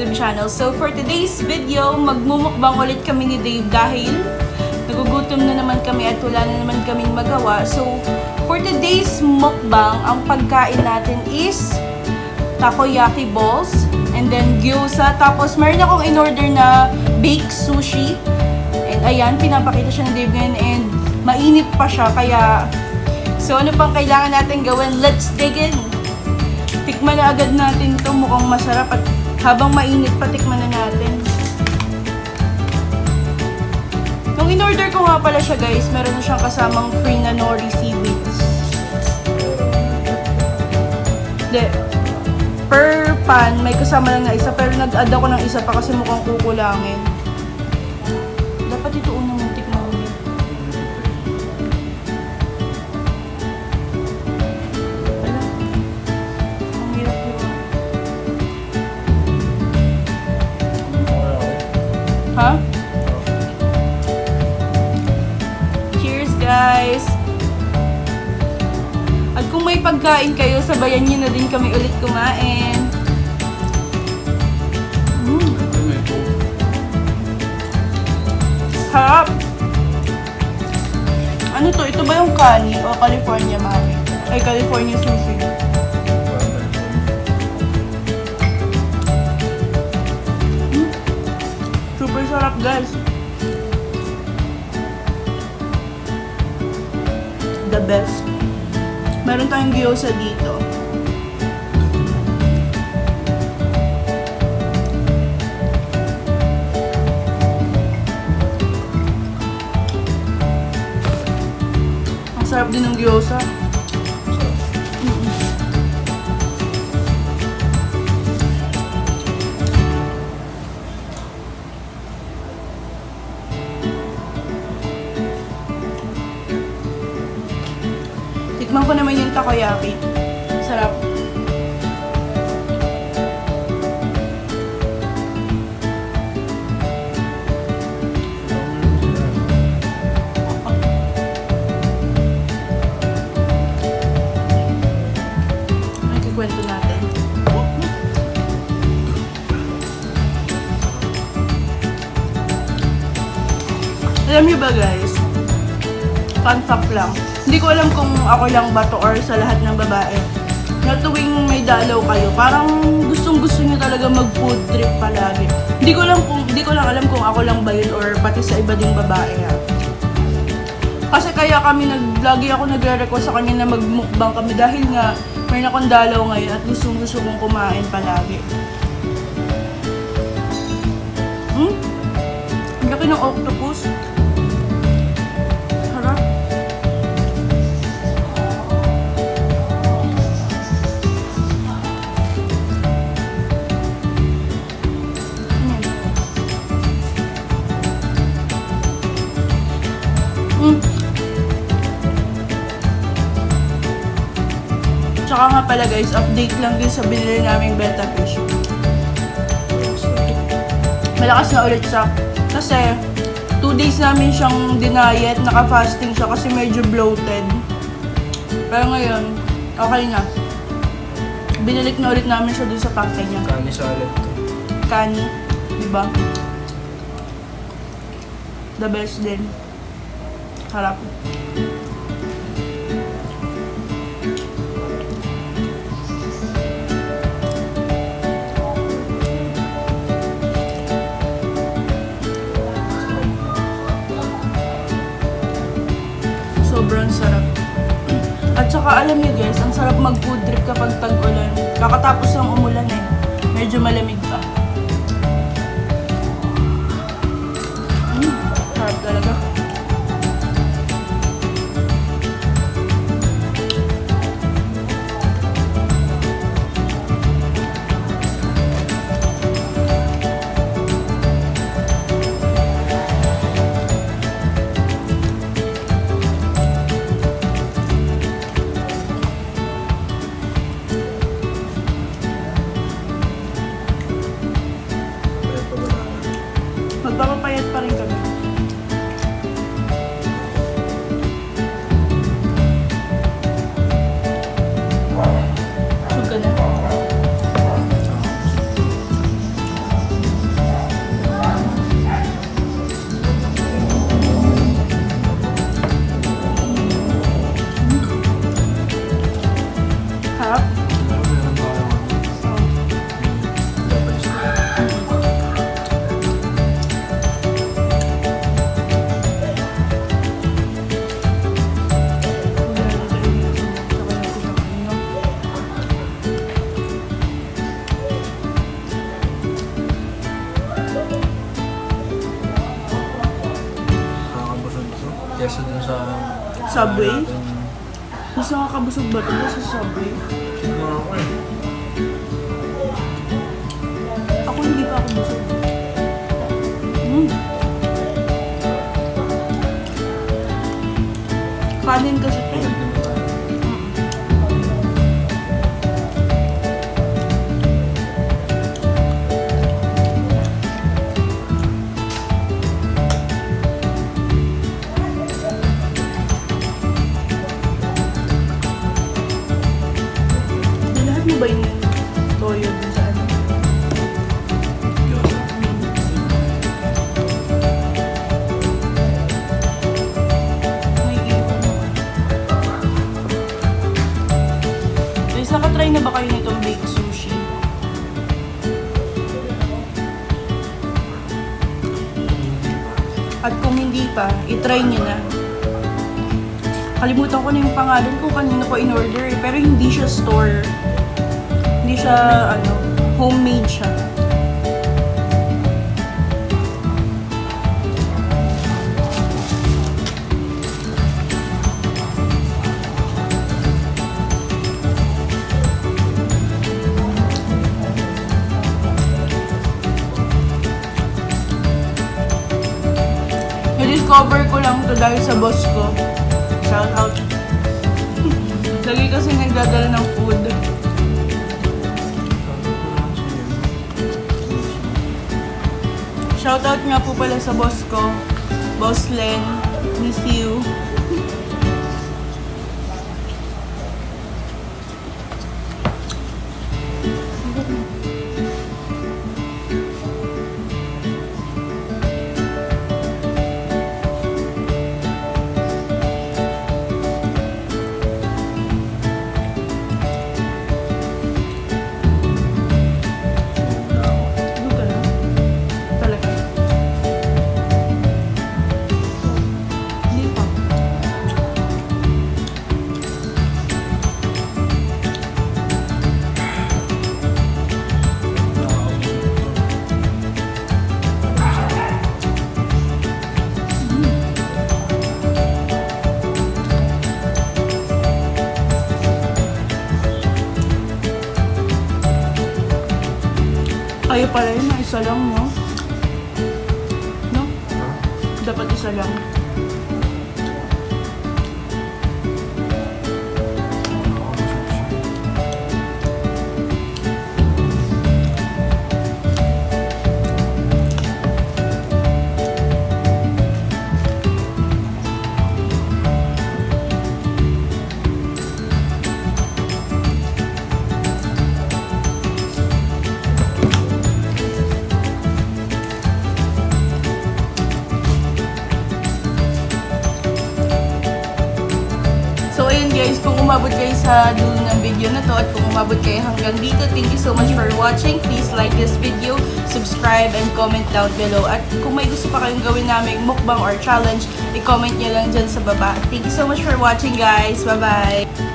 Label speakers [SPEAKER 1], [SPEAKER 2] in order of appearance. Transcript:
[SPEAKER 1] YouTube channel. So for today's video, magmumukbang ulit kami ni Dave dahil nagugutom na naman kami at wala na naman kaming magawa. So for today's mukbang, ang pagkain natin is takoyaki balls and then gyoza. Tapos meron akong in-order na baked sushi. And ayan, pinapakita siya ni Dave ngayon and mainit pa siya. Kaya, so ano pang kailangan natin gawin? Let's dig in! Tikman na agad natin ito. Mukhang masarap at habang mainit pa, tikman na natin. Nung in-order ko nga pala siya guys, meron na siyang kasamang free na nori seaweeds. Hindi. Per pan, may kasama lang na isa. Pero nag-add ako ng isa pa kasi mukhang kukulangin. Dapat ito unang tikman ulit. Ha? Cheers guys! At kung may pagkain kayo, sabayan nyo na din kami ulit kumain. Harap! Ano to? Ito ba yung Kani o California mami? Ay, California sushi. Super sarap guys. The best. Meron tayong gyoza dito. Ang sarap din ng gyoza. Tikman ko naman yung takoyaki. Sarap. Ay, kikwento natin. Alam niyo ba guys? Fun fact lang. Hindi ko alam kung ako lang ba to or sa lahat ng babae. Na tuwing may dalaw kayo, parang gustong-gusto niyo talaga mag-food trip palagi. Hindi ko lang alam kung ako lang ba yun or pati sa iba ding babae ha. Kasi kaya lagi ako nagre-request sa kanya na magmukbang kami dahil nga may akong dalaw ngayon at gustong-gusto kong kumain palagi. Ang laki ng octopus. Tsaka nga pala guys, update lang din sa binili naming betta fish. Malakas na ulit siya. Kasi 2 days namin siyang dinayet, naka-fasting siya kasi medyo bloated. Pero ngayon, okay na. Binalik na ulit namin siya dun sa tangkay niya.
[SPEAKER 2] Kani salad to.
[SPEAKER 1] Kani, diba? The best din. Harap. Sobrang sarap. At saka alam niyo guys, ang sarap mag-food trip kapag tag-ulan. Kakatapos lang umulan eh. Medyo malamig pa. Sarap talaga. Magpapapayat pa rin kami. Sug ka na.
[SPEAKER 2] kesa dun sa...
[SPEAKER 1] Subway?
[SPEAKER 2] natin.
[SPEAKER 1] Mas nakakabusog ba ito sa Subway?
[SPEAKER 2] Tingnan ako eh.
[SPEAKER 1] Ako hindi pa ako busog. Mm. Kanin kasi ito.
[SPEAKER 2] Tulad naman tayo.
[SPEAKER 1] Lahat mo ba yung toyo dun sa ano?
[SPEAKER 2] Gyoza.
[SPEAKER 1] May ipon naman. Guys, nakatry na ba kayo nitong baked sushi? At kung hindi pa, itry nyo na. Kalimutan ko na yung pangalan kung kanino ko in-order eh, pero hindi siya store. Hindi siya, homemade siya. Na-discover ko lang to dahil sa boss ko. Shout out. Lagi kasi nagdadala ng food. Shout out nga po pala sa boss ko. Boss Len. Miss you. Ano ka na? Talaga? Hindi pa. Kayo pala yun, isa lang, no? No? Dapat isa lang. So ayun guys, kung umabot kayo sa dulo ng video na to at kung umabot kayo hanggang dito, thank you so much for watching. Please like this video, subscribe, and comment down below. At kung may gusto pa kayong gawin naming mukbang or challenge, i-comment nyo lang dyan sa baba. Thank you so much for watching guys. Bye-bye!